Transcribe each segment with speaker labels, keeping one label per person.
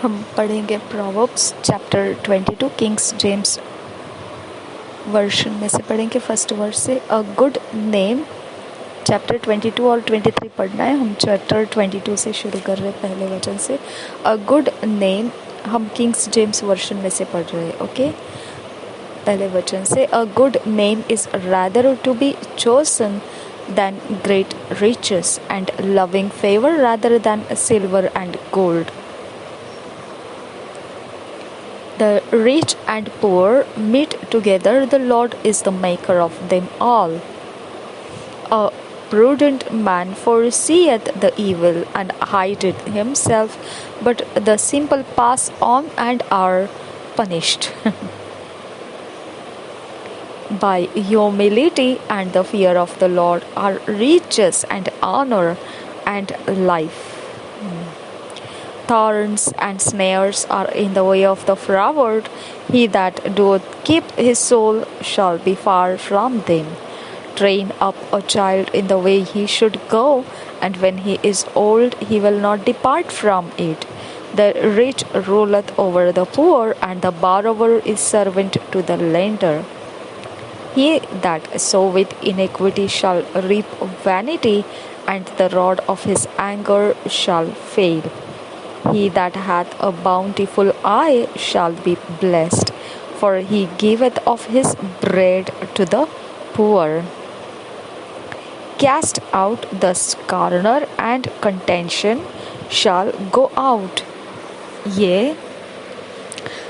Speaker 1: हम पढ़ेंगे proverbs chapter 22 Kings James version में से पढ़ेंगे फर्स्ट वर्स से। अ गुड नेम चैप्टर 22 और 23 पढ़ना है। हम चैप्टर 22 से शुरू कर रहे हैं पहले वचन से। अ गुड नेम हम किंग्स जेम्स वर्शन में से पढ़ रहे हैं। ओके, पहले वचन से। A good name is rather to be chosen than great riches, and loving favor rather than silver and gold. The rich and poor meet together, the Lord is the maker of them all. A prudent man foreseeth the evil and hideth himself, but the simple pass on and are punished. By humility and the fear of the Lord are riches and honor and life. Thorns and snares are in the way of the froward. He that doeth keep his soul shall be far from them. Train up a child in the way he should go, and when he is old he will not depart from it. The rich ruleth over the poor, and the borrower is servant to the lender. He that soweth iniquity shall reap vanity, and the rod of his anger shall fail. He that hath a bountiful eye shall be blessed, for he giveth of his bread to the poor. Cast out the scorner, and contention shall go out. Yea,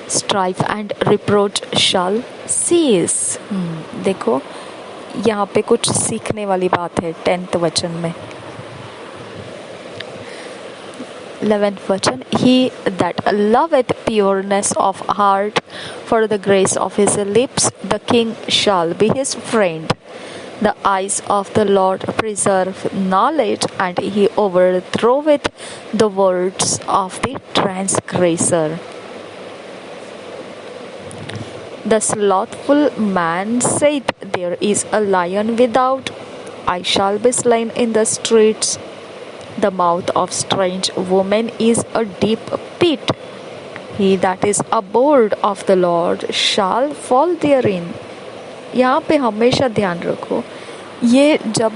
Speaker 1: strife and reproach shall cease. देखो यहाँ पे कुछ सीखने वाली बात है 10th वचन में। 11th वचन। He that loveth pureness of heart, for the grace of his lips the king shall be his friend. The eyes of the Lord preserve knowledge, and he overthroweth the words of the transgressor. The slothful man saith, there is a lion without, I shall be slain in the streets. The mouth of strange women is a deep pit. He that is abhorred of the Lord shall fall therein. यहाँ पे हमेशा ध्यान रखो, ये जब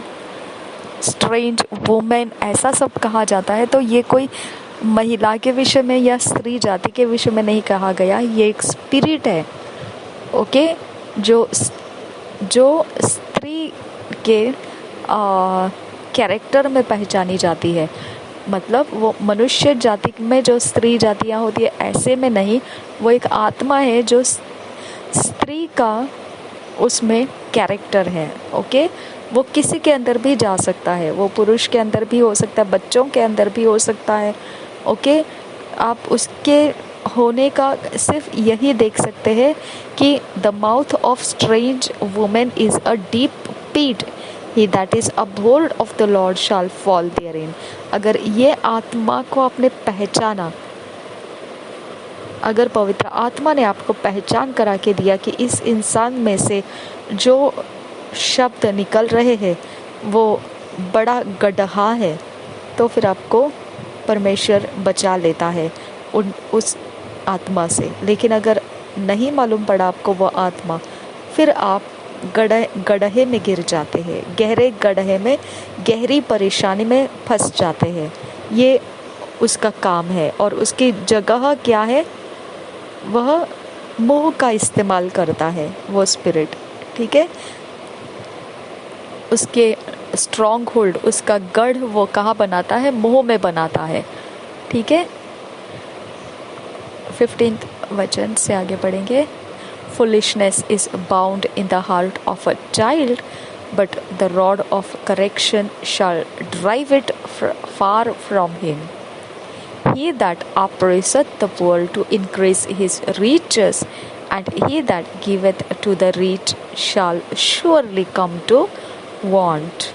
Speaker 1: strange women ऐसा सब कहा जाता है तो ये कोई महिला के विषय में या स्त्री जाति के विषय में नहीं कहा गया। ये एक स्पिरिट है। ओके, जो स्त्री के कैरेक्टर में पहचानी जाती है, मतलब वो मनुष्य जाति में जो स्त्री जातियाँ होती है ऐसे में नहीं, वो एक आत्मा है जो स्त्री का उसमें कैरेक्टर है। ओके, वो किसी के अंदर भी जा सकता है, वो पुरुष के अंदर भी हो सकता है, बच्चों के अंदर भी हो सकता है। ओके, आप उसके होने का सिर्फ यही देख सकते हैं कि the mouth of strange women is a deep pit, he that is abhorred of the lord shall fall therein. अगर ये आत्मा को आपने पहचाना, अगर पवित्र आत्मा ने आपको पहचान करा के दिया कि इस इंसान में से जो शब्द निकल रहे हैं वो बड़ा गड्ढा है, तो फिर आपको परमेश्वर बचा लेता है उस आत्मा से। लेकिन अगर नहीं मालूम पड़ा आपको वो आत्मा, फिर आप गड्ढे में गिर जाते हैं, गहरे गड्ढे में, गहरी परेशानी में फंस जाते हैं। ये उसका काम है। और उसकी जगह क्या है? वह मोह का इस्तेमाल करता है, वो स्पिरिट। ठीक है, उसके स्ट्रॉन्ग होल्ड, उसका गढ़ वो कहाँ बनाता है? मोह में बनाता है। ठीक है, 15th वचन से आगे पढ़ेंगे। Foolishness is bound in the heart of a child, but the rod of correction shall drive it far from him. He that oppresseth the poor to increase his riches, and he that giveth to the rich shall surely come to want.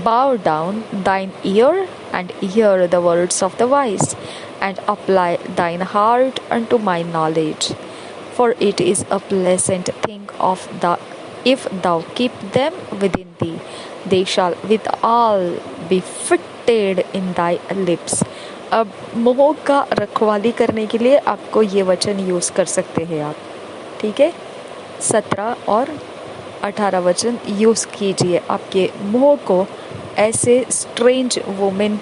Speaker 1: Bow down thine ear and hear the words of the wise, and apply thine heart unto my knowledge. For it is a pleasant thing if thou keep them within thee, they shall withal be fit afflicted in thy lips। अब मुंह का रखवाली करने के लिए आपको ये वचन यूज़ कर सकते हैं आप, ठीक है। 17 और 18 वचन यूज़ कीजिए आपके मुंह को ऐसे स्ट्रेंज वुमेन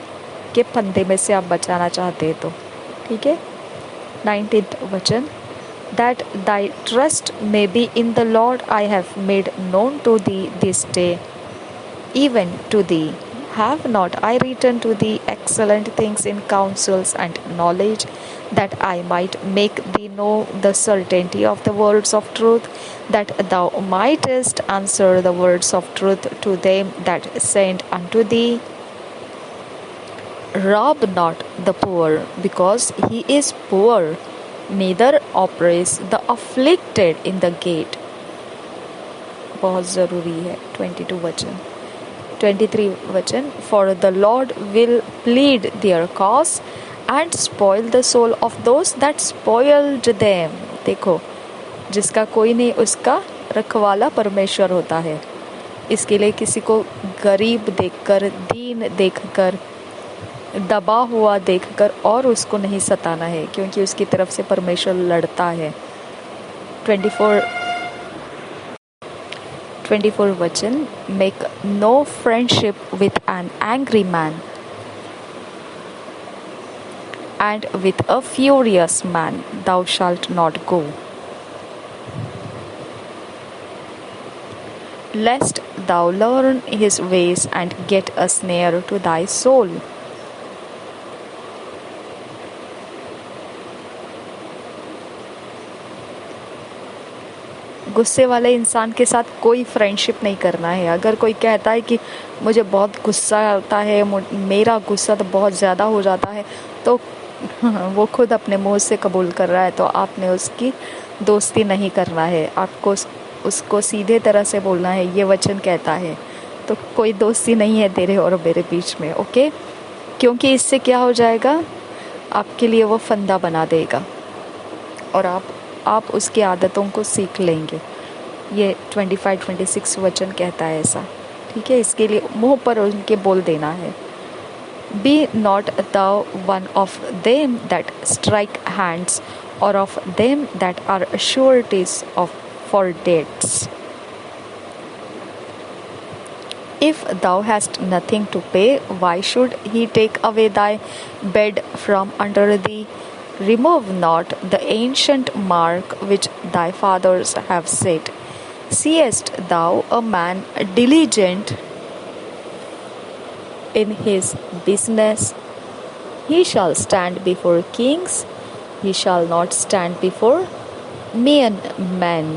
Speaker 1: के फंदे में से आप बचाना चाहते हैं तो, ठीक है। 19th वचन, that thy trust may be in the Lord I have made known to thee this day, even to thee have not I written to thee excellent things in counsels and knowledge, that I might make thee know the certainty of the words of truth, that thou mightest answer the words of truth to them that send unto thee। Rob not the poor because he is poor, neither oppress the afflicted in the gate। बहुत ज़रूरी है। 22 वचन, 23 वचन, for the Lord will plead their cause and spoil the soul of those that spoiled them। देखो, जिसका कोई नहीं उसका रखवाला परमेश्वर होता है। इसके लिए किसी को गरीब देखकर, दीन देखकर, दबा हुआ देखकर और उसको नहीं सताना है, क्योंकि उसकी तरफ से परमेश्वर लड़ता है। 24 वचन, make no friendship with an angry man and with a furious man thou shalt not go, lest thou learn his ways and get a snare to thy soul। गुस्से वाले इंसान के साथ कोई फ्रेंडशिप नहीं करना है। अगर कोई कहता है कि मुझे बहुत गुस्सा आता है, मेरा गुस्सा तो बहुत ज़्यादा हो जाता है, तो वो खुद अपने मुंह से कबूल कर रहा है, तो आपने उसकी दोस्ती नहीं करना है। आपको उसको सीधे तरह से बोलना है, ये वचन कहता है। तो कोई दोस्ती नहीं है तेरे और मेरे बीच में, ओके। क्योंकि इससे क्या हो जाएगा, आपके लिए वो फंदा बना देगा और आप उसकी आदतों को सीख लेंगे। ये 25-26 वचन कहता है ऐसा, ठीक है। इसके लिए मुंह पर उनके बोल देना है। Be not thou one of them that strike hands, or of them that are sureties for debts। If thou hast nothing to pay, why should he take away thy bed from under thee? Remove not the ancient mark which thy fathers have set. Seest thou a man diligent in his business? He shall stand before kings, he shall not stand before mean men।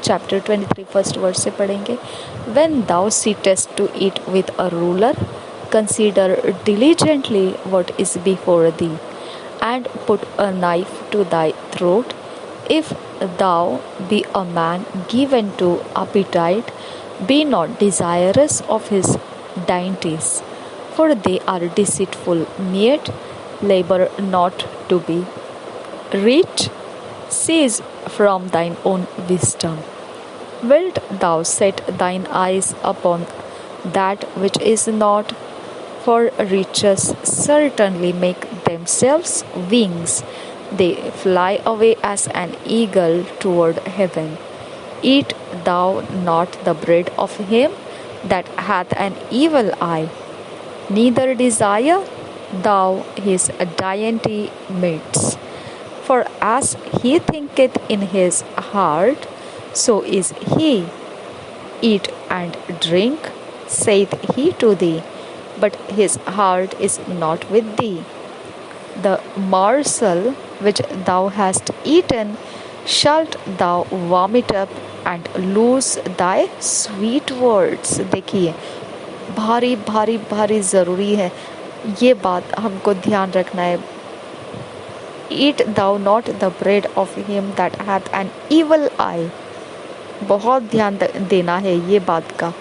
Speaker 1: Chapter 23 first verse से पढ़ेंगे। When thou sittest to eat with a ruler, consider diligently what is before thee, and put a knife to thy throat, if thou be a man given to appetite, be not desirous of his dainties, for they are deceitful. Yet labor not to be rich, cease from thine own wisdom। Wilt thou set thine eyes upon that which is not? For riches certainly make themselves wings, they fly away as an eagle toward heaven। Eat thou not the bread of him that hath an evil eye, neither desire thou his dainty meats, for as he thinketh in his heart, so is he। Eat and drink, saith he to thee, but his heart is not with thee। The morsel which thou hast eaten shalt thou vomit up, and lose thy sweet words। देखिए, भारी भारी भारी ज़रूरी है, ये बात हमको ध्यान रखना है। Eat thou not the bread of him that hath an evil eye, बहुत ध्यान देना है ये बात का।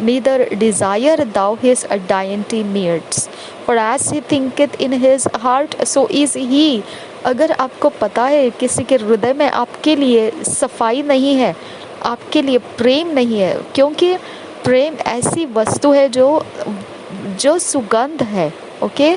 Speaker 1: Neither desire thou his dainty meats, for as he thinketh in his heart, so is he। अगर आपको पता है किसी के हृदय में आपके लिए सफाई नहीं है, आपके लिए प्रेम नहीं है, क्योंकि प्रेम ऐसी वस्तु है जो जो सुगंध है। ओके,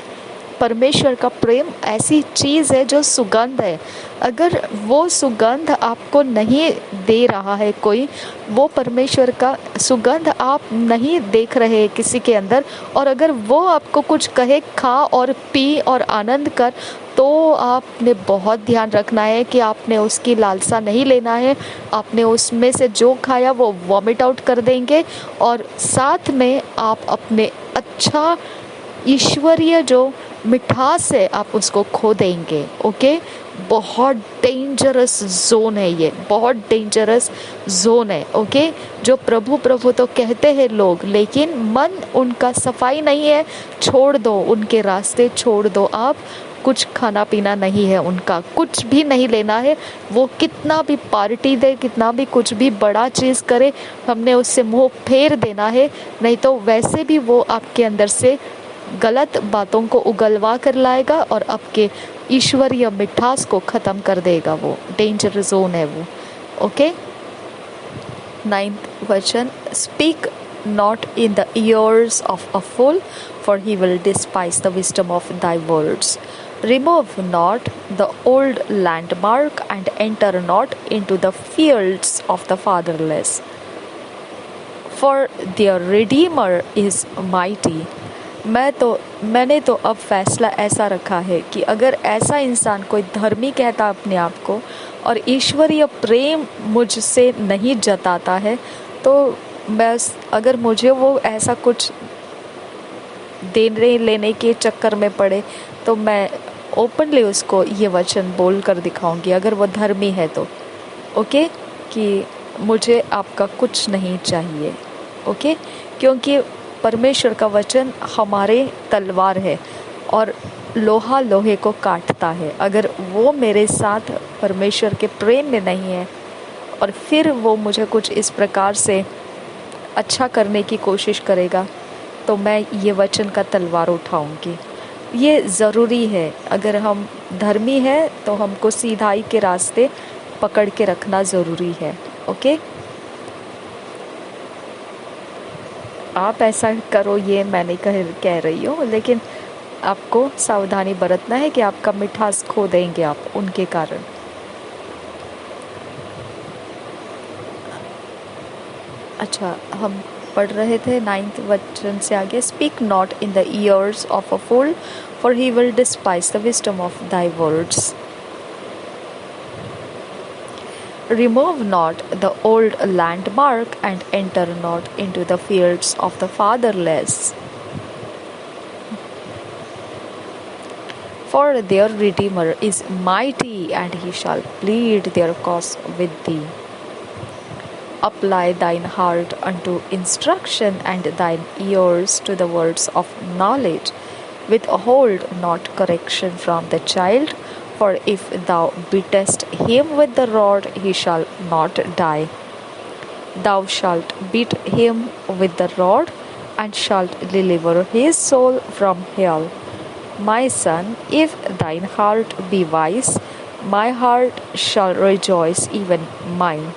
Speaker 1: परमेश्वर का प्रेम ऐसी चीज़ है जो सुगंध है। अगर वो सुगंध आपको नहीं दे रहा है कोई, वो परमेश्वर का सुगंध आप नहीं देख रहे किसी के अंदर, और अगर वो आपको कुछ कहे खा और पी और आनंद कर, तो आपने बहुत ध्यान रखना है कि आपने उसकी लालसा नहीं लेना है। आपने उसमें से जो खाया वो वॉमिट आउट कर देंगे, और साथ में आप अपने अच्छा ईश्वरीय जो मिठास है आप उसको खो देंगे। ओके, बहुत डेंजरस जोन है ये, बहुत डेंजरस जोन है। ओके, जो प्रभु प्रभु तो कहते हैं लोग, लेकिन मन उनका सफाई नहीं है। छोड़ दो उनके रास्ते, छोड़ दो। आप कुछ खाना पीना नहीं है उनका, कुछ भी नहीं लेना है। वो कितना भी पार्टी दे, कितना भी कुछ भी बड़ा चीज़ करे, हमने उससे मुंह फेर देना है। नहीं तो वैसे भी वो आपके अंदर से गलत बातों को उगलवा कर लाएगा और आपके ईश्वरीय मिठास को ख़त्म कर देगा। वो डेंजर जोन है वो। ओके, 9th वचन, speak not in the ears of a fool, for he will despise the wisdom of thy words. Remove not the old landmark, and enter not into the fields of the fatherless. For their Redeemer is mighty. मैंने तो अब फैसला ऐसा रखा है कि अगर ऐसा इंसान कोई धर्मी कहता अपने आप को और ईश्वरीय प्रेम मुझसे नहीं जताता है, तो मैं अगर मुझे वो ऐसा कुछ देने लेने के चक्कर में पड़े, तो मैं ओपनली उसको ये वचन बोल कर दिखाऊंगी, अगर वो धर्मी है तो। ओके, कि मुझे आपका कुछ नहीं चाहिए। ओके, क्योंकि परमेश्वर का वचन हमारे तलवार है और लोहा लोहे को काटता है। अगर वो मेरे साथ परमेश्वर के प्रेम में नहीं है और फिर वो मुझे कुछ इस प्रकार से अच्छा करने की कोशिश करेगा, तो मैं ये वचन का तलवार उठाऊंगी। ये ज़रूरी है। अगर हम धर्मी हैं तो हमको सीधाई के रास्ते पकड़ के रखना ज़रूरी है। ओके, आप ऐसा करो, ये मैं नहीं कह रही हूँ, लेकिन आपको सावधानी बरतना है कि आपका मिठास खो देंगे आप उनके कारण। अच्छा, हम पढ़ रहे थे 9th वचन से आगे, speak not in the ears of a fool, for he will despise the wisdom of thy words. Remove not the old landmark, and enter not into the fields of the fatherless. For their Redeemer is mighty, and he shall plead their cause with thee. Apply thine heart unto instruction, and thine ears to the words of knowledge. Withhold not correction from the child, for if thou beatest him with the rod, he shall not die. Thou shalt beat him with the rod, and shalt deliver his soul from hell. My son, if thine heart be wise, my heart shall rejoice, even mine.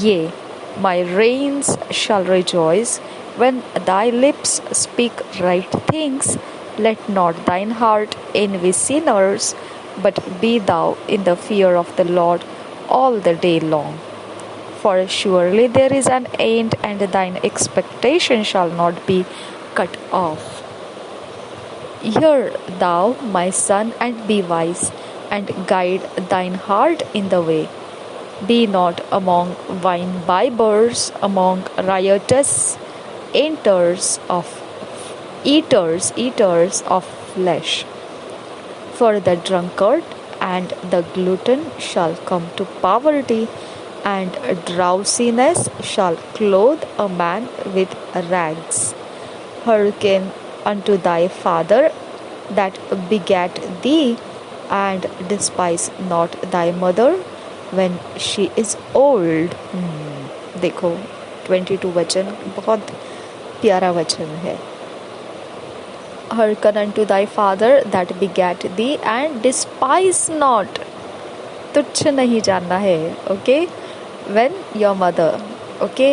Speaker 1: Yea, my reins shall rejoice when thy lips speak right things. Let not thine heart envy sinners, but be thou in the fear of the Lord all the day long. For surely there is an end, and thine expectation shall not be cut off. Hear thou, my son, and be wise, and guide thine heart in the way. Be not among wine-bibbers, among riotous eaters of flesh. For the drunkard and the glutton shall come to poverty, and drowsiness shall clothe a man with rags. Hearken unto thy father that begat thee, and despise not thy mother when she is old. देखो 22 वचन बहुत प्यारा वचन है। Hearken unto thy father that begat thee, and despise not, तुच्छ नहीं जानना है। Okay, when your mother, okay,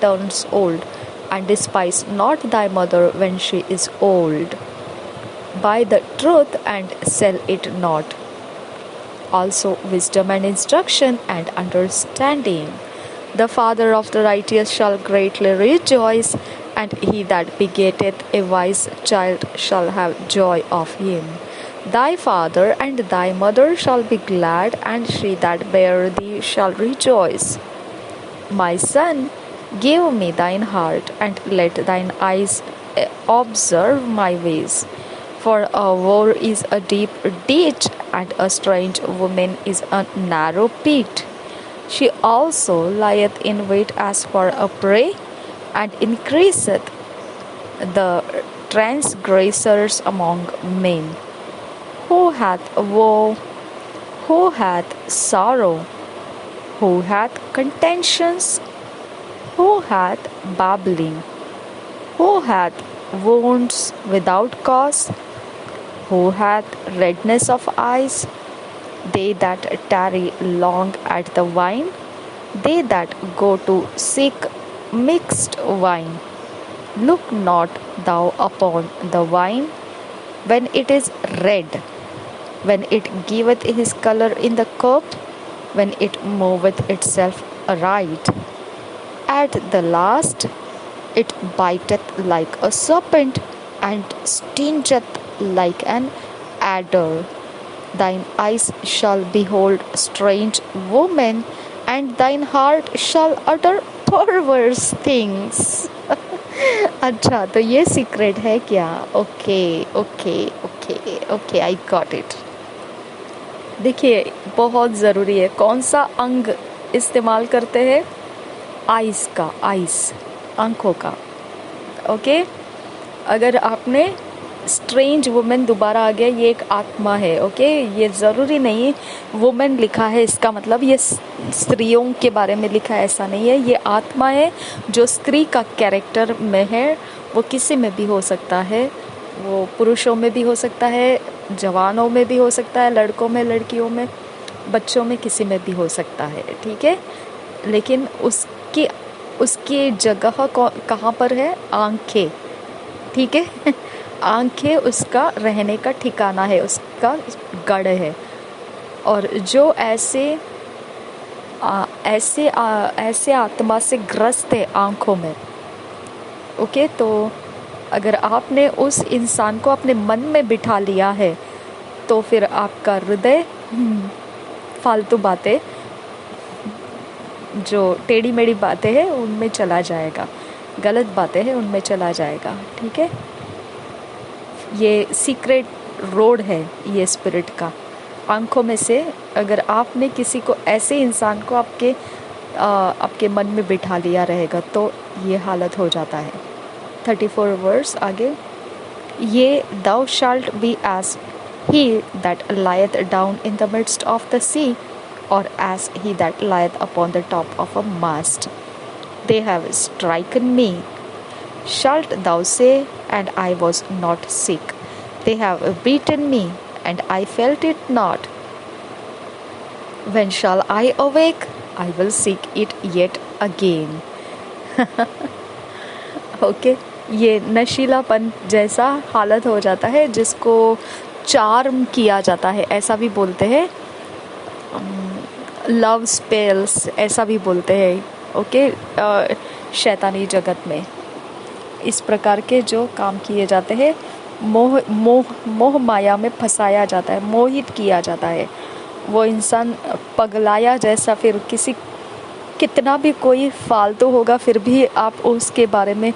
Speaker 1: turns old, and despise not thy mother when she is old. Buy the truth and sell it not. Also wisdom and instruction and understanding. The father of the righteous shall greatly rejoice, and he that begetteth a wise child shall have joy of him. Thy father and thy mother shall be glad, and she that bare thee shall rejoice. My son, give me thine heart, and let thine eyes observe my ways. For a war is a deep ditch, and a strange woman is a narrow pit. She also lieth in wait as for a prey, and increaseth the transgressors among men. Who hath woe? Who hath sorrow? Who hath contentions? Who hath babbling? Who hath wounds without cause? Who hath redness of eyes? They that tarry long at the wine, they that go to seek mixed wine. Look not thou upon the wine when it is red, when it giveth his colour in the cup, when it moveth itself aright. At the last it biteth like a serpent, and stingeth like an adder. Thine eyes shall behold strange women, and thine heart shall utter perverse things. अच्छा, तो ये secret है क्या? Okay okay okay okay, I got it. देखिए, बहुत ज़रूरी है. कौन सा अंग इस्तेमाल करते हैं? आइस का, आइस, आंखों का. ओके, अगर आपने स्ट्रेंज वुमेन दोबारा आ गया, ये एक आत्मा है. ओके, ये ज़रूरी नहीं वुमेन लिखा है इसका मतलब ये स्त्रियों के बारे में लिखा है, ऐसा नहीं है. ये आत्मा है जो स्त्री का कैरेक्टर में है. वो किसी में भी हो सकता है, वो पुरुषों में भी हो सकता है, जवानों में भी हो सकता है, लड़कों में, लड़कियों में, बच्चों में, किसी में भी हो सकता है. ठीक है, लेकिन उसकी जगह कहाँ पर है? आंखें. ठीक है, आंखें उसका रहने का ठिकाना है, उसका गढ़ है. और जो ऐसे आत्मा से ग्रस्त है आंखों में, ओके, तो अगर आपने उस इंसान को अपने मन में बिठा लिया है तो फिर आपका हृदय फालतू बातें, जो टेढ़ी मेढ़ी बातें हैं उनमें चला जाएगा, गलत बातें हैं उनमें चला जाएगा. ठीक है, ये सीक्रेट रोड है ये स्पिरिट का. आंखों में से अगर आपने किसी को, ऐसे इंसान को आपके मन में बिठा लिया रहेगा तो ये हालत हो जाता है. 34 वर्स आगे, ये thou shalt be as he that lieth down in the midst of the sea, or as he that lieth upon the top of a mast. They have stricken me, shalt thou say, and I was not sick. They have beaten me, and I felt it not. When shall I awake? I will seek it yet again. Okay, ये नशीलापन जैसा हालत हो जाता है जिसको charm किया जाता है, ऐसा भी बोलते हैं. लव स्पेल्स ऐसा भी बोलते हैं. ओके, शैतानी जगत में इस प्रकार के जो काम किए जाते हैं, मोह माया में फंसाया जाता है, मोहित किया जाता है. वो इंसान पगलाया जैसा, फिर कितना भी कोई फालतू होगा फिर भी आप उसके बारे में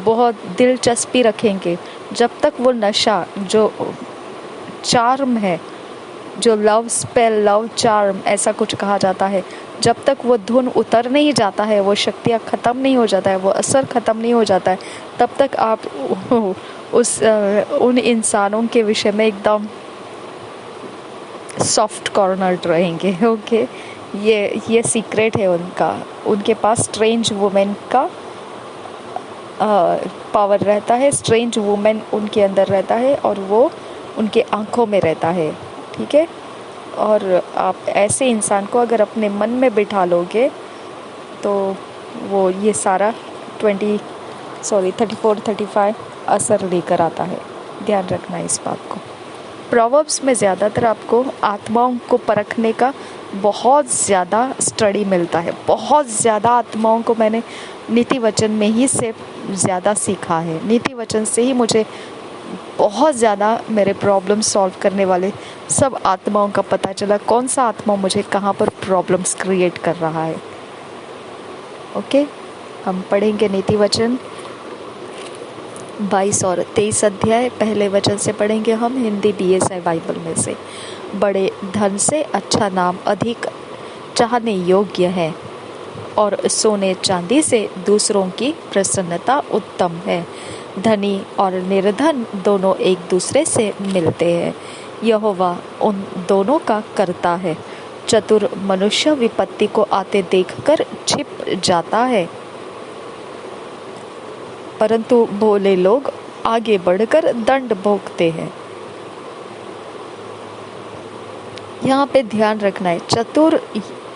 Speaker 1: बहुत दिलचस्पी रखेंगे जब तक वो नशा, जो चार्म है, जो लव स्पेल, लव चार्म ऐसा कुछ कहा जाता है, जब तक वो धुन उतर नहीं जाता है, वो शक्तियाँ ख़त्म नहीं हो जाता है, वो असर ख़त्म नहीं हो जाता है, तब तक आप उन इंसानों के विषय में एकदम सॉफ्ट कॉर्नर्ड रहेंगे. ओके, ये सीक्रेट है उनका. उनके पास स्ट्रेंज वुमेन का पावर रहता है. स्ट्रेंज वुमेन उनके अंदर रहता है और वो उनके आँखों में रहता है. ठीक है, और आप ऐसे इंसान को अगर अपने मन में बिठा लोगे तो वो ये सारा 34-35 असर लेकर आता है। ध्यान रखना इस बात को। प्रोवर्ब्स में ज़्यादातर आपको आत्माओं को परखने का बहुत ज़्यादा स्टडी मिलता है। बहुत ज़्यादा आत्माओं को मैंने नीति वचन में ही से ज़्यादा सीखा है। नीति वचन से ही मुझे बहुत ज़्यादा मेरे प्रॉब्लम सॉल्व करने वाले सब आत्माओं का पता चला, कौन सा आत्मा मुझे कहाँ पर प्रॉब्लम्स क्रिएट कर रहा है। ओके, हम पढ़ेंगे नीति वचन 22 और 23 अध्याय। पहले वचन से पढ़ेंगे हम हिंदी BSI बाइबल में से। बड़े धन से अच्छा नाम अधिक चाहने योग्य है, और सोने चांदी से दूसरों की प्रसन्नता उत्तम है। धनी और निर्धन दोनों एक दूसरे से मिलते हैं, यहोवा उन दोनों का करता है। चतुर मनुष्य विपत्ति को आते देखकर छिप जाता है, परंतु भोले लोग आगे बढ़कर दंड भोगते हैं। यहाँ पे ध्यान रखना है, चतुर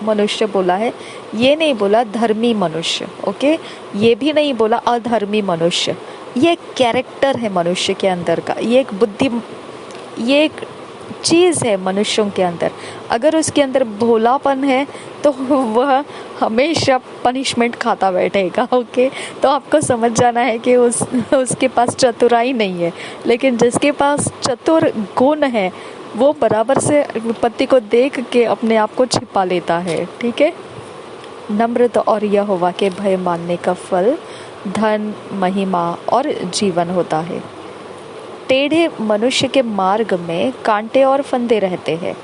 Speaker 1: मनुष्य बोला है, ये नहीं बोला धर्मी मनुष्य। ओके, ये भी नहीं बोला अधर्मी मनुष्य। ये कैरेक्टर है मनुष्य के अंदर का, ये एक चीज़ है मनुष्यों के अंदर। अगर उसके अंदर भोलापन है तो वह हमेशा पनिशमेंट खाता बैठेगा। ओके, तो आपको समझ जाना है कि उसके पास चतुराई नहीं है। लेकिन जिसके पास चतुर गुण है वो बराबर से विपत्ति को देख के अपने आप को छिपा लेता है। ठीक है। नम्रता और यहोवा के भय मानने का फल धन, महिमा और जीवन होता है। टेढ़े मनुष्य के मार्ग में कांटे और फंदे रहते हैं,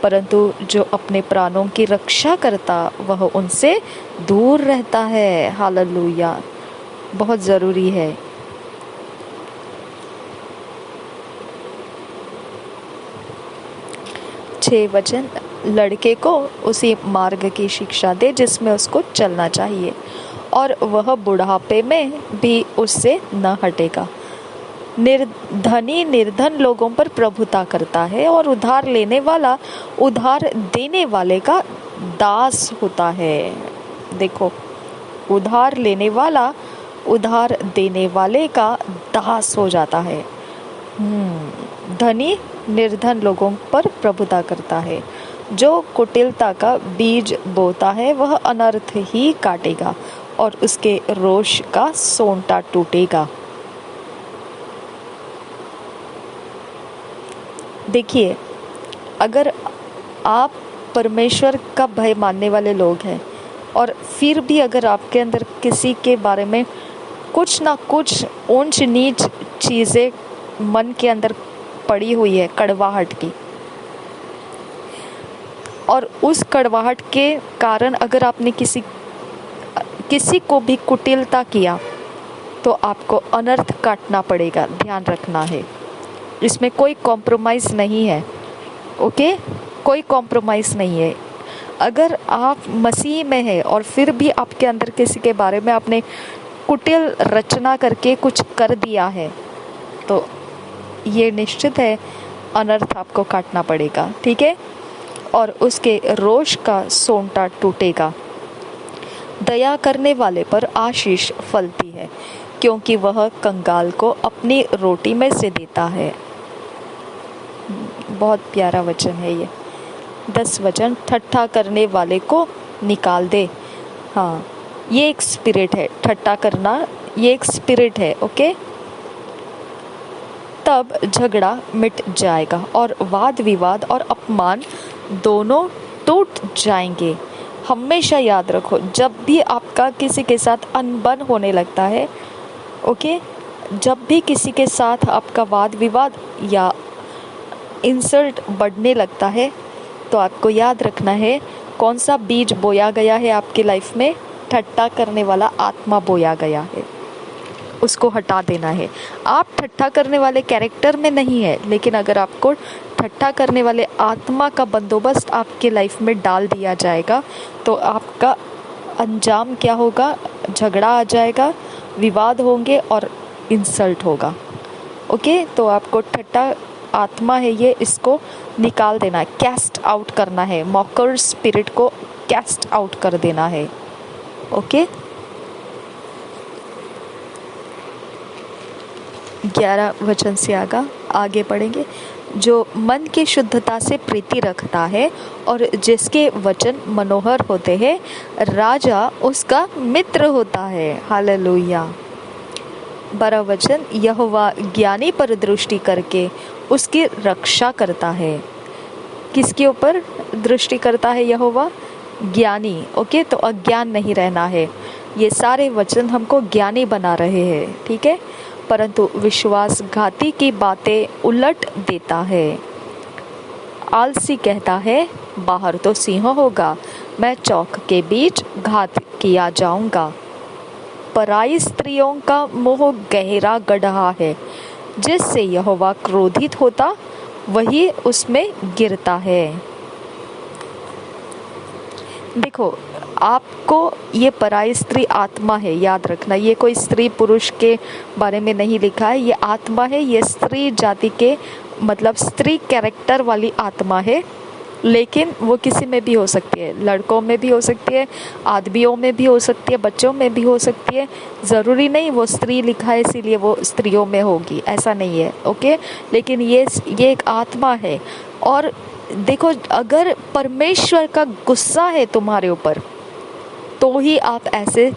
Speaker 1: परंतु जो अपने प्राणों की रक्षा करता वह उनसे दूर रहता है। हालेलुया, बहुत ज़रूरी है। छह वचन, लड़के को उसी मार्ग की शिक्षा दे जिसमें उसको चलना चाहिए, और वह बुढ़ापे में भी उससे न हटेगा। धनी निर्धन लोगों पर प्रभुता करता है, और उधार लेने वाला उधार देने वाले का दास होता है। देखो, उधार लेने वाला उधार देने वाले का दास हो जाता है। धनी निर्धन लोगों पर प्रभुता करता है। जो कुटिलता का बीज बोता है वह अनर्थ ही काटेगा, और उसके रोष का सोंटा टूटेगा। देखिए, अगर आप परमेश्वर का भय मानने वाले लोग हैं और फिर भी अगर आपके अंदर किसी के बारे में कुछ ना कुछ ऊंच नीच चीज़ें मन के अंदर पड़ी हुई है, कड़वाहट की, और उस कड़वाहट के कारण अगर आपने किसी को भी कुटिलता किया तो आपको अनर्थ काटना पड़ेगा। ध्यान रखना है, इसमें कोई कॉम्प्रोमाइज़ नहीं है। ओके, कोई कॉम्प्रोमाइज़ नहीं है। अगर आप मसीह में हैं और फिर भी आपके अंदर किसी के बारे में आपने कुटिल रचना करके कुछ कर दिया है तो ये निश्चित है अनर्थ आपको काटना पड़ेगा। ठीक है, और उसके रोष का सोंटा टूटेगा। दया करने वाले पर आशीष फलती है, क्योंकि वह कंगाल को अपनी रोटी में से देता है। बहुत प्यारा वचन है ये। 10 वचन, ठट्ठा करने वाले को निकाल दे। हाँ, ये एक स्पिरिट है, ठट्ठा करना ये एक स्पिरिट है। ओके, तब झगड़ा मिट जाएगा और वाद विवाद और अपमान दोनों टूट जाएंगे। हमेशा याद रखो, जब भी आपका किसी के साथ अनबन होने लगता है, ओके, जब भी किसी के साथ आपका वाद विवाद या इंसल्ट बढ़ने लगता है तो आपको याद रखना है कौन सा बीज बोया गया है आपकी लाइफ में। ठट्ठा करने वाला आत्मा बोया गया है, उसको हटा देना है। आप ठट्ठा करने वाले कैरेक्टर में नहीं है, लेकिन अगर आपको ठट्ठा करने वाले आत्मा का बंदोबस्त आपके लाइफ में डाल दिया जाएगा तो आपका अंजाम क्या होगा? झगड़ा आ जाएगा, विवाद होंगे और इंसल्ट होगा। ओके, तो आपको ठट्ठा आत्मा है ये, इसको निकाल देना है, कैस्ट आउट करना है। मॉकर स्पिरिट को कैस्ट आउट कर देना है। ओके, 11 वचन से आगे पढ़ेंगे। जो मन की शुद्धता से प्रीति रखता है और जिसके वचन मनोहर होते हैं, राजा उसका मित्र होता है। हालेलुया। 12 वचन, यहोवा ज्ञानी पर दृष्टि करके उसकी रक्षा करता है। किसके ऊपर दृष्टि करता है यहोवा? ज्ञानी। ओके, तो अज्ञान नहीं रहना है। ये सारे वचन हमको ज्ञानी बना रहे हैं, ठीक है। परंतु विश्वासघाती की बातें उलट देता है। आलसी कहता है, बाहर तो सिंह होगा, मैं चौक के बीच घात किया जाऊंगा। पराई स्त्रियों का मोह गहरा गड्ढा है, जिससे यहोवा क्रोधित होता वही उसमें गिरता है। देखो, आपको ये पराई स्त्री आत्मा है, याद रखना। ये कोई स्त्री पुरुष के बारे में नहीं लिखा है, ये आत्मा है। ये स्त्री जाति के मतलब स्त्री कैरेक्टर वाली आत्मा है, लेकिन वो किसी में भी हो सकती है। लड़कों में भी हो सकती है, आदमियों में भी हो सकती है, बच्चों में भी हो सकती है। ज़रूरी नहीं वो स्त्री लिखा है इसीलिए वो स्त्रियों में होगी, ऐसा नहीं है। ओके, लेकिन ये एक आत्मा है। और देखो, अगर परमेश्वर का गुस्सा है तुम्हारे ऊपर तो ही आप ऐसे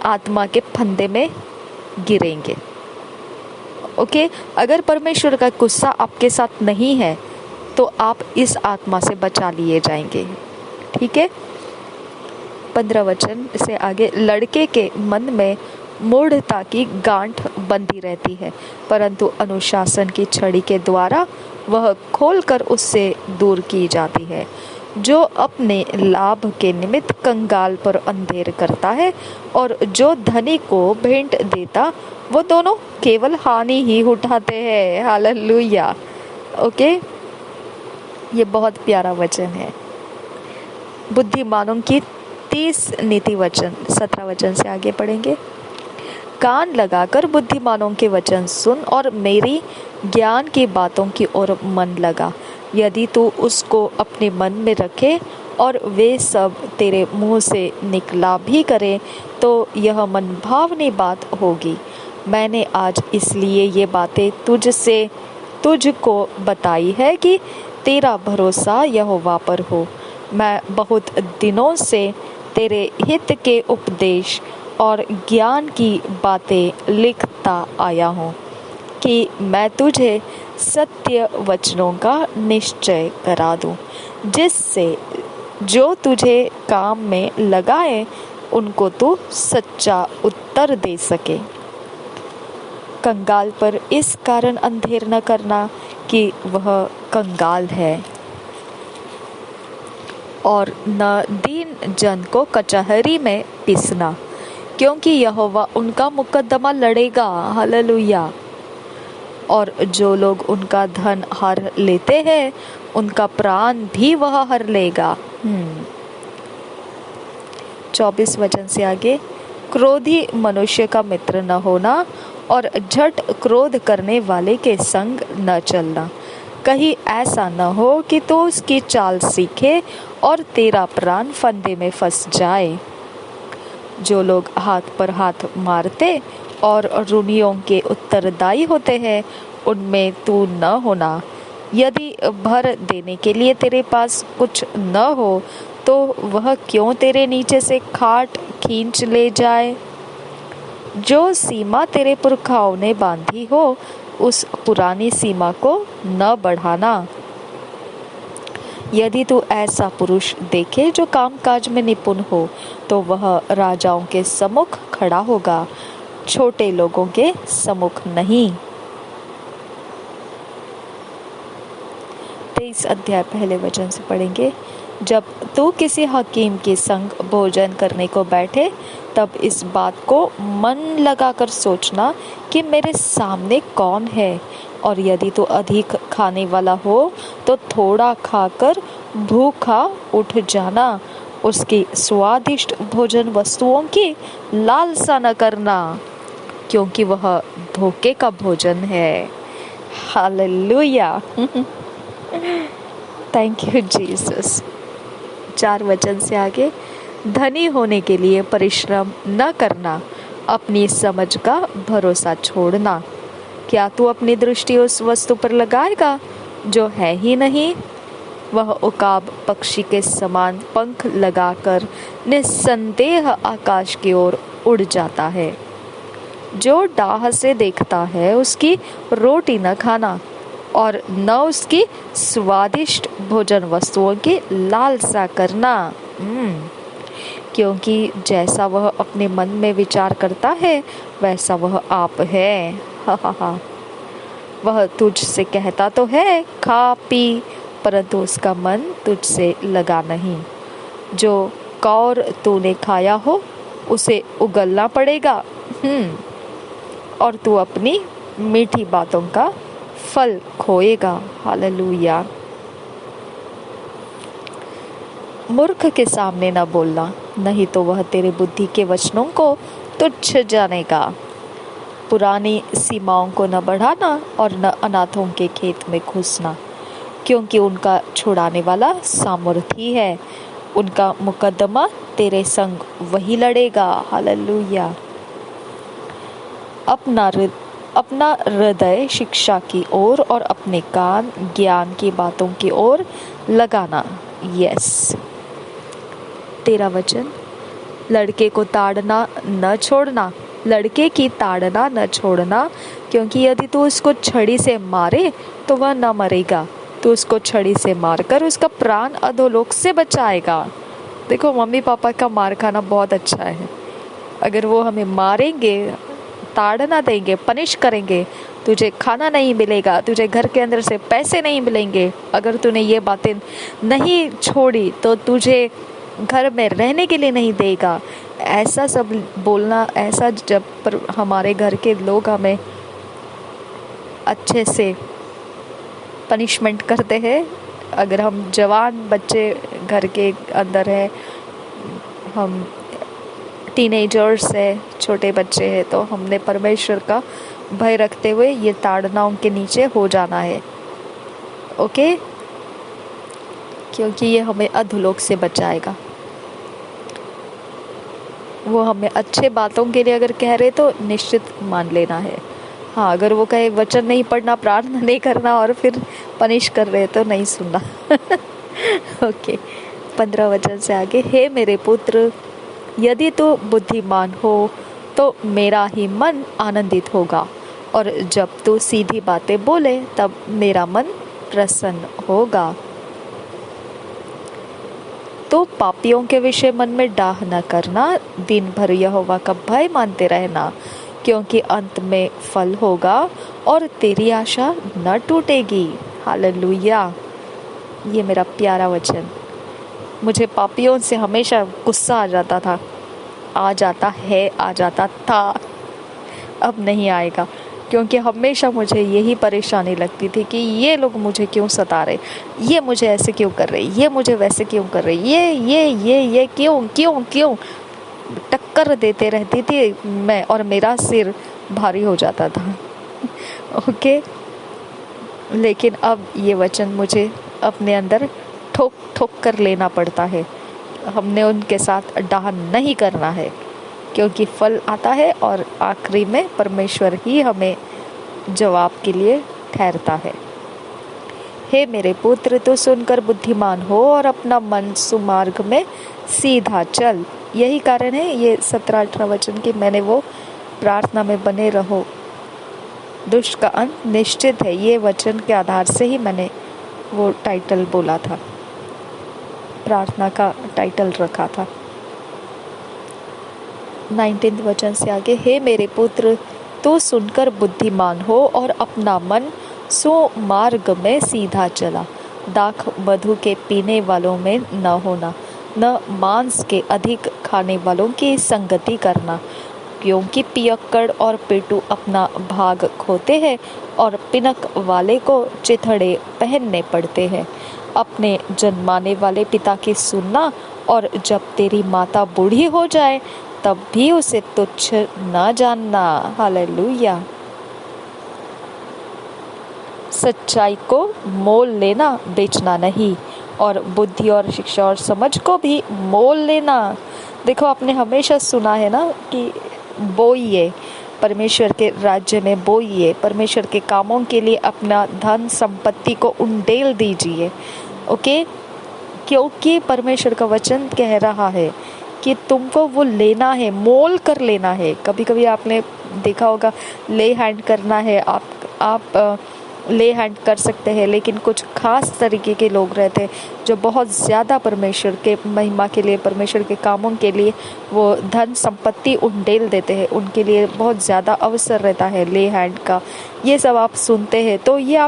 Speaker 1: आत्मा के फंदे में गिरेंगे। ओके, अगर परमेश्वर का गुस्सा आपके साथ नहीं है तो आप इस आत्मा से बचा लिए जाएंगे, ठीक है। 15 वचन से आगे, लड़के के मन में मूढ़ता की गांठ बंधी रहती है, परंतु अनुशासन की छड़ी के द्वारा वह खोलकर उससे दूर की जाती है। जो अपने लाभ के निमित्त कंगाल पर अंधेर करता है और जो धनी को भेंट देता, वो दोनों केवल हानि ही उठाते हैं। हालेलुया। ओके, ये बहुत प्यारा वचन है। बुद्धिमानों की 30 नीति वचन, 17 वचन से आगे पढ़ेंगे। कान लगाकर बुद्धिमानों के वचन सुन और मेरी ज्ञान की बातों की ओर मन लगा। यदि तू उसको अपने मन में रखे और वे सब तेरे मुंह से निकला भी करे तो यह मनभावनी बात होगी। मैंने आज इसलिए ये बातें तुझको बताई है कि तेरा भरोसा यहोवा पर हो। मैं बहुत दिनों से तेरे हित के उपदेश और ज्ञान की बातें लिखता आया हूँ कि मैं तुझे सत्य वचनों का निश्चय करा दूँ, जिससे जो तुझे काम में लगाए उनको तू सच्चा उत्तर दे सके। कंगाल पर इस कारण अंधेर न करना कि वह कंगाल है, और न दीन जन को कचहरी में पीसना, क्योंकि यहोवा उनका मुकद्दमा लड़ेगा। हालेलुया। और जो लोग उनका धन हर लेते हैं उनका प्राण भी वह हर लेगा। 24 वचन से आगे, क्रोधी मनुष्य का मित्र न होना और झट क्रोध करने वाले के संग न चलना। कहीं ऐसा न हो कि तो उसकी चाल सीखे और तेरा प्राण फंदे में फंस जाए। जो लोग हाथ पर हाथ मारते और ऋणियों के उत्तरदायी होते हैं, उनमें तू न होना। यदि भर देने के लिए तेरे पास कुछ न हो तो वह क्यों तेरे नीचे से खाट खींच ले जाए। जो सीमा तेरे पुरखाओं ने बांधी हो उस पुरानी सीमा को न बढ़ाना। यदि तू ऐसा पुरुष देखे जो कामकाज में निपुण हो तो वह राजाओं के सम्मुख खड़ा होगा, छोटे लोगों के सम्मुख नहीं। 23 अध्याय पहले वचन से पढ़ेंगे। जब तू किसी हकीम के संग भोजन करने को बैठे तब इस बात को मन लगाकर सोचना कि मेरे सामने कौन है, और यदि तू अधिक खाने वाला हो तो थोड़ा खाकर भूखा उठ जाना। उसकी स्वादिष्ट भोजन वस्तुओं की लालसा न करना, क्योंकि वह धोखे का भोजन है। हालेलुया। Thank you Jesus. 4 वचन से आगे, धनी होने के लिए परिश्रम न करना, अपनी समझ का भरोसा छोड़ना। क्या तू अपनी दृष्टि उस वस्तु पर लगाएगा जो है ही नहीं? वह उकाब पक्षी के समान पंख लगाकर निस्संदेह आकाश की ओर उड़ जाता है। जो डाह से देखता है उसकी रोटी न खाना और न उसकी स्वादिष्ट भोजन वस्तुओं की लालसा करना। क्योंकि जैसा वह अपने मन में विचार करता है वैसा वह आप है। हा। वह तुझसे कहता तो है खा पी, परंतु उसका मन तुझसे लगा नहीं। जो कौर तूने खाया हो उसे उगलना पड़ेगा, और तू अपनी मीठी बातों का फल खोएगा। हालेलुया। मूर्ख के सामने न बोलना, नहीं तो वह तेरे बुद्धि के वचनों को तुच्छ जानेगा। पुरानी सीमाओं को न बढ़ाना और न अनाथों के खेत में घुसना, क्योंकि उनका छुड़ाने वाला सामर्थी है। उनका मुकदमा तेरे संग वही लड़ेगा। हालेलुया। अपना हृदय शिक्षा की ओर और अपने कान ज्ञान की बातों की ओर लगाना। यस। 13 वचन, लड़के को ताड़ना न छोड़ना, लड़के की ताड़ना न छोड़ना, क्योंकि यदि तू उसको छड़ी से मारे तो वह न मरेगा, तू उसको छड़ी से मारकर उसका प्राण अधोलोक से बचाएगा। देखो, मम्मी पापा का मार खाना बहुत अच्छा है। अगर वो हमें मारेंगे, ताड़ना देंगे, पनिश करेंगे, तुझे खाना नहीं मिलेगा, तुझे घर के अंदर से पैसे नहीं मिलेंगे, अगर तूने ये बातें नहीं छोड़ी तो तुझे घर में रहने के लिए नहीं देगा, ऐसा सब बोलना, ऐसा जब पर हमारे घर के लोग हमें अच्छे से पनिशमेंट करते हैं, अगर हम जवान बच्चे घर के अंदर है, हम टीनेजर्स है, छोटे बच्चे हैं, तो हमने परमेश्वर का भय रखते हुए ये ताड़नाओं के नीचे हो जाना है। ओके, क्योंकि ये हमें अधोलोक से बचाएगा। वो हमें अच्छे बातों के लिए अगर कह रहे तो निश्चित मान लेना है। हाँ, अगर वो कहे वचन नहीं पढ़ना, प्रार्थना नहीं करना और फिर पनिश कर रहे तो नहीं सुनना। ओके, 15 वचन से आगे, हे मेरे पुत्र, यदि तू बुद्धिमान हो तो मेरा ही मन आनंदित होगा, और जब तू सीधी बातें बोले तब मेरा मन प्रसन्न होगा। तो पापियों के विषय मन में डाह न करना, दिन भर यहोवा का भय मानते रहना, क्योंकि अंत में फल होगा और तेरी आशा न टूटेगी। हालेलुया। ये मेरा प्यारा वचन। मुझे पापियों से हमेशा गुस्सा आ जाता था, आ जाता था, अब नहीं आएगा, क्योंकि हमेशा मुझे यही परेशानी लगती थी कि ये लोग मुझे क्यों सता रहे, ये मुझे ऐसे क्यों कर रहे, ये मुझे वैसे क्यों कर रहे, ये क्यों टक्कर देते रहती थी मैं, और मेरा सिर भारी हो जाता था। ओके, लेकिन अब ये वचन मुझे अपने अंदर ठोक ठोक कर लेना पड़ता है। हमने उनके साथ डाह नहीं करना है, क्योंकि फल आता है और आखिरी में परमेश्वर ही हमें जवाब के लिए ठहरता है। हे मेरे पुत्र, तू सुनकर बुद्धिमान हो और अपना मन सुमार्ग में सीधा चल। यही कारण है ये 17-18 वचन की मैंने वो प्रार्थना में बने रहो, दुष्ट का अंत निश्चित है, ये वचन के आधार से ही मैंने वो टाइटल बोला था, प्रार्थना का टाइटल रखा था। 19 वचन से आगे, हे मेरे पुत्र, तू सुनकर बुद्धिमान हो और अपना मन सुमार्ग में सीधा चला। दाख मधु के पीने वालों में न होना, न मांस के अधिक खाने वालों की संगति करना, क्योंकि पियक्कड़ और पेटू अपना भाग खोते हैं और पिनक वाले को चिथड़े पहनने पड़ते हैं। अपने जन्माने वाले पिता की सुनना, और जब तेरी माता बूढ़ी हो जाए तब भी उसे तुच्छ न जानना। हालेलुया। सच्चाई को मोल लेना, बेचना नहीं, और बुद्धि और शिक्षा और समझ को भी मोल लेना। देखो, आपने हमेशा सुना है ना कि बोइए, परमेश्वर के राज्य में बोइए, परमेश्वर के कामों के लिए अपना धन संपत्ति को उंडेल दीजिए। ओके, क्योंकि परमेश्वर का वचन कह रहा है कि तुमको वो लेना है, मोल कर लेना है। कभी कभी आपने देखा होगा ले हैंड करना है, आप ले हैंड कर सकते हैं, लेकिन कुछ खास तरीके के लोग रहते हैं जो बहुत ज़्यादा परमेश्वर के महिमा के लिए, परमेश्वर के कामों के लिए वो धन संपत्ति उंडेल देते हैं। उनके लिए बहुत ज़्यादा अवसर रहता है ले हैंड का। ये सब आप सुनते हैं तो ये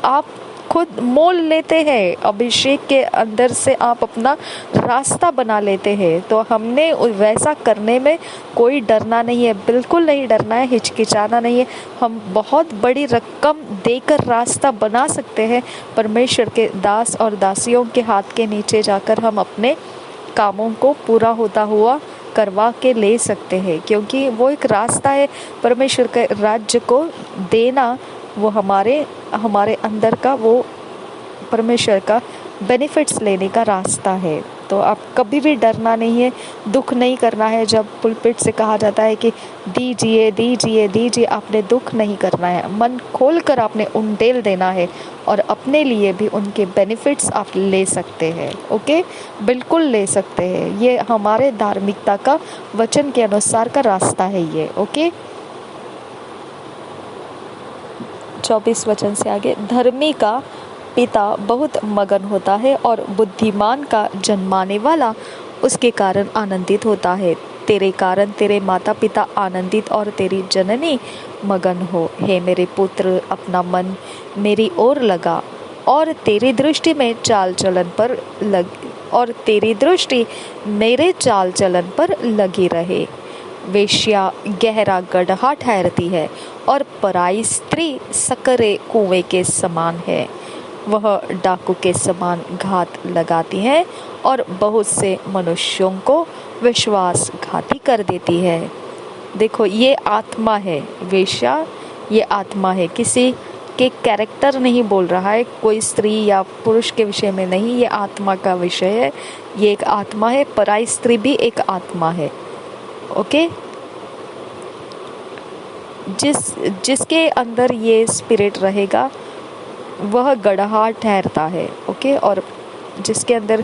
Speaker 1: आप खुद मोल लेते हैं, अभिषेक के अंदर से आप अपना रास्ता बना लेते हैं। तो हमने वैसा करने में कोई डरना नहीं है, बिल्कुल नहीं डरना है, हिचकिचाना नहीं है। हम बहुत बड़ी रकम देकर रास्ता बना सकते हैं। परमेश्वर के दास और दासियों के हाथ के नीचे जाकर हम अपने कामों को पूरा होता हुआ करवा के ले सकते हैं, क्योंकि वो एक रास्ता है परमेश्वर के राज्य को देना। वो हमारे अंदर का वो परमेश्वर का बेनिफिट्स लेने का रास्ता है। तो आप कभी भी डरना नहीं है, दुख नहीं करना है। जब पुलपिट से कहा जाता है कि दीजिए दीजिए दीजिए, आपने दुख नहीं करना है, मन खोलकर आपने उंडेल देना है और अपने लिए भी उनके बेनिफिट्स आप ले सकते हैं। ओके, बिल्कुल ले सकते हैं। ये हमारे धार्मिकता का वचन के अनुसार का रास्ता है ये। ओके, 24 वचन से आगे, धर्मी का पिता बहुत मगन होता है और बुद्धिमान का जन्माने वाला उसके कारण आनंदित होता है। तेरे कारण तेरे माता पिता आनंदित और तेरी जननी मगन हो। हे मेरे पुत्र, अपना मन मेरी ओर लगा और तेरी दृष्टि में चाल चलन पर और तेरी दृष्टि मेरे चाल चलन पर लगी रहे। वेश्या गहरा गड्ढा ठहरती है और पराई स्त्री सकरे कुएं के समान है। वह डाकू के समान घात लगाती है और बहुत से मनुष्यों को विश्वासघाती कर देती है। देखो, ये आत्मा है वेश्या, ये आत्मा है। किसी के कैरेक्टर नहीं बोल रहा है, कोई स्त्री या पुरुष के विषय में नहीं, ये आत्मा का विषय है। ये एक आत्मा है, पराई स्त्री भी एक आत्मा है। ओके, जिसके अंदर ये स्पिरिट रहेगा वह गड्ढा ठहरता है। ओके, और जिसके अंदर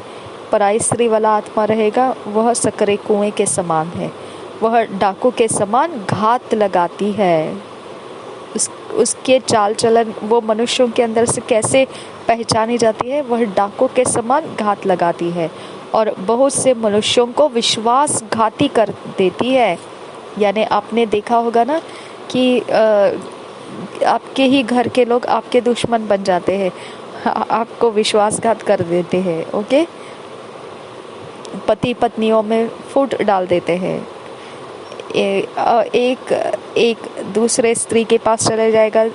Speaker 1: पराई स्त्री वाला आत्मा रहेगा वह सकरे कुएं के समान है। वह डाकू के समान घात लगाती है। उसके चाल चलन वो मनुष्यों के अंदर से कैसे पहचानी जाती है? वह डाकू के समान घात लगाती है और बहुत से मनुष्यों को विश्वासघाती कर देती है। यानी आपने देखा होगा ना कि आपके ही घर के लोग आपके दुश्मन बन जाते हैं, आपको विश्वासघात कर देते हैं। ओके, पति पत्नियों में फूट डाल देते हैं। एक दूसरे स्त्री के पास चले जाएगा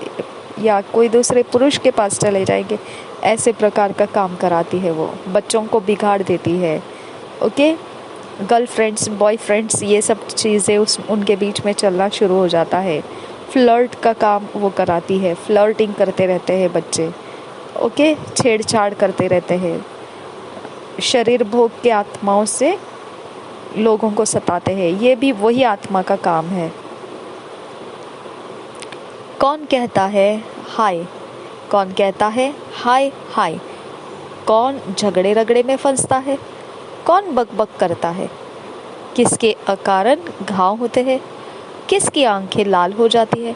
Speaker 1: या कोई दूसरे पुरुष के पास चले जाएंगे, ऐसे प्रकार का काम कराती है। वो बच्चों को बिगाड़ देती है। ओके, गर्लफ्रेंड्स, बॉयफ्रेंड्स, ये सब चीज़ें उनके बीच में चलना शुरू हो जाता है। फ्लर्ट का काम वो कराती है, फ्लर्टिंग करते रहते हैं बच्चे। ओके, छेड़छाड़ करते रहते हैं, शरीर भोग के आत्माओं से लोगों को सताते हैं। ये भी वही आत्मा का काम है। कौन कहता है हाय? कौन कहता है हाय हाय? कौन झगड़े रगड़े में फंसता है? कौन बकबक करता है? किसके अकारण घाव होते हैं? किसकी आंखें लाल हो जाती है?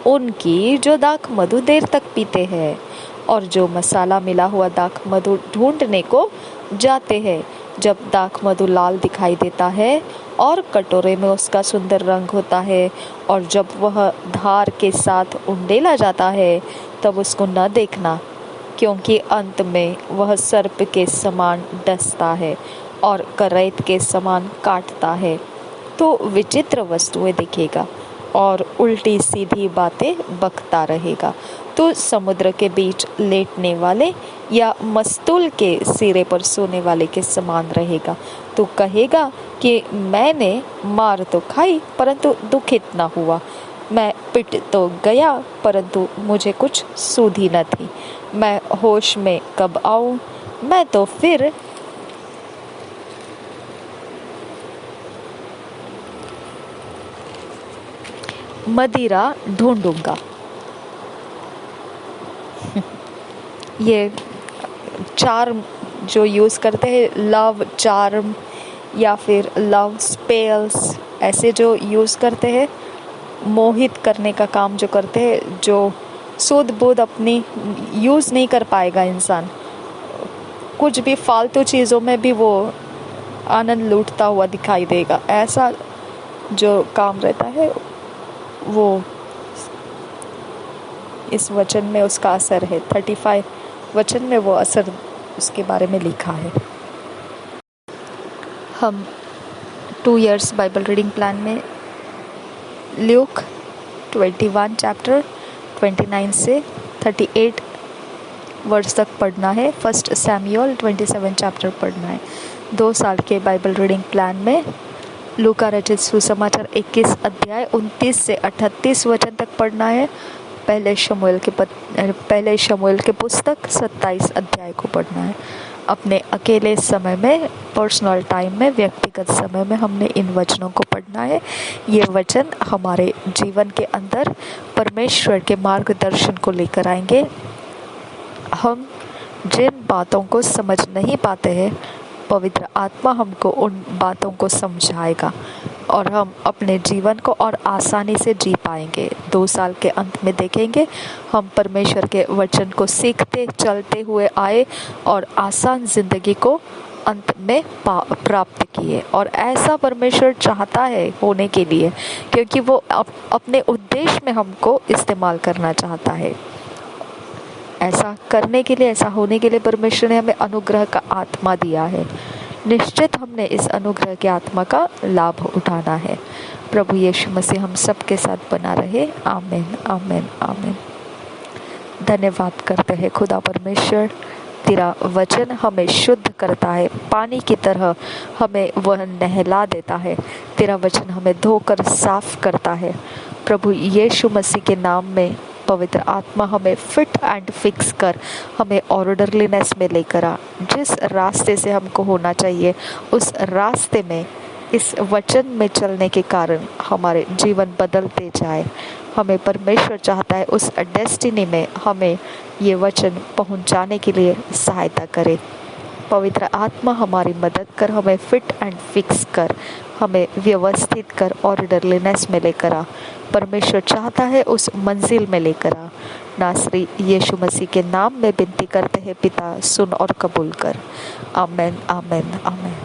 Speaker 1: उनकी जो दाख मधु देर तक पीते हैं और जो मसाला मिला हुआ दाख मधु ढूंढने को जाते हैं। जब दाख मधु लाल दिखाई देता है और कटोरे में उसका सुंदर रंग होता है और जब वह धार के साथ उंडेला जाता है तब उसको न देखना, क्योंकि अंत में वह सर्प के समान डसता है और करैत के समान काटता है। तो विचित्र वस्तुएं दिखेगा और उल्टी सीधी बातें बकता रहेगा। तो समुद्र के बीच लेटने वाले या मस्तूल के सिरे पर सोने वाले के समान रहेगा। तो कहेगा कि मैंने मार तो खाई परंतु दुखित न हुआ, मैं पिट तो गया परंतु मुझे कुछ सूधी न थी। मैं होश में कब आऊं? मैं तो फिर मदिरा ढूंढूंगा। ये चार्म जो यूज़ करते हैं, लव चार्म या फिर लव स्पेल्स, ऐसे जो यूज़ करते हैं, मोहित करने का काम जो करते हैं, जो सूद बूद अपनी यूज़ नहीं कर पाएगा इंसान, कुछ भी फालतू चीज़ों में भी वो आनंद लूटता हुआ दिखाई देगा, ऐसा जो काम रहता है वो इस वचन में उसका असर है। 35 वचन में वो असर उसके बारे में लिखा है। हम 2 इयर्स बाइबल रीडिंग प्लान में ल्यूक 21 चैप्टर 29 से 38 वर्ष तक पढ़ना है। 1 सैमुअल 27 चैप्टर पढ़ना है। 2 साल के बाइबल रीडिंग प्लान में लूका रचित सुसमाचार 21 अध्याय 29 से 38 वचन तक पढ़ना है। पहले शमूएल के पुस्तक 27 अध्याय को पढ़ना है। अपने अकेले समय में, पर्सनल टाइम में, व्यक्तिगत समय में हमने इन वचनों को पढ़ना है। ये वचन हमारे जीवन के अंदर परमेश्वर के मार्गदर्शन को लेकर आएंगे। हम जिन बातों को समझ नहीं पाते हैं, पवित्र आत्मा हमको उन बातों को समझाएगा और हम अपने जीवन को और आसानी से जी पाएंगे। 2 साल के अंत में देखेंगे हम परमेश्वर के वचन को सीखते चलते हुए आए और आसान जिंदगी को अंत में प्राप्त किए। और ऐसा परमेश्वर चाहता है होने के लिए, क्योंकि वो अपने उद्देश्य में हमको इस्तेमाल करना चाहता है। ऐसा करने के लिए, ऐसा होने के लिए परमेश्वर ने हमें अनुग्रह का आत्मा दिया है। निश्चित हमने इस अनुग्रह के आत्मा का लाभ उठाना है। प्रभु यीशु मसीह हम सबके साथ बना रहे। आमीन, आमीन, आमीन। धन्यवाद करते हैं खुदा परमेश्वर, तेरा वचन हमें शुद्ध करता है, पानी की तरह हमें वह नहला देता है। तेरा वचन हमें धोकर साफ करता है। प्रभु यीशु मसीह के नाम में पवित्र आत्मा हमें फिट एंड फिक्स कर, हमें ऑर्डरलीनेस में लेकर आ। जिस रास्ते से हमको होना चाहिए उस रास्ते में, इस वचन में चलने के कारण हमारे जीवन बदलते जाए। हमें परमेश्वर चाहता है उस डेस्टिनी में हमें ये वचन पहुंचाने के लिए सहायता करे। पवित्र आत्मा हमारी मदद कर, हमें फिट एंड फिक्स कर, हमें व्यवस्थित कर, ऑर्डरलीनेस में लेकर आ। परमेश्वर चाहता है उस मंजिल में लेकर आ। नासरी यीशु मसीह के नाम में विनती करते हैं पिता, सुन और कबूल कर। आमीन, आमीन, आमीन।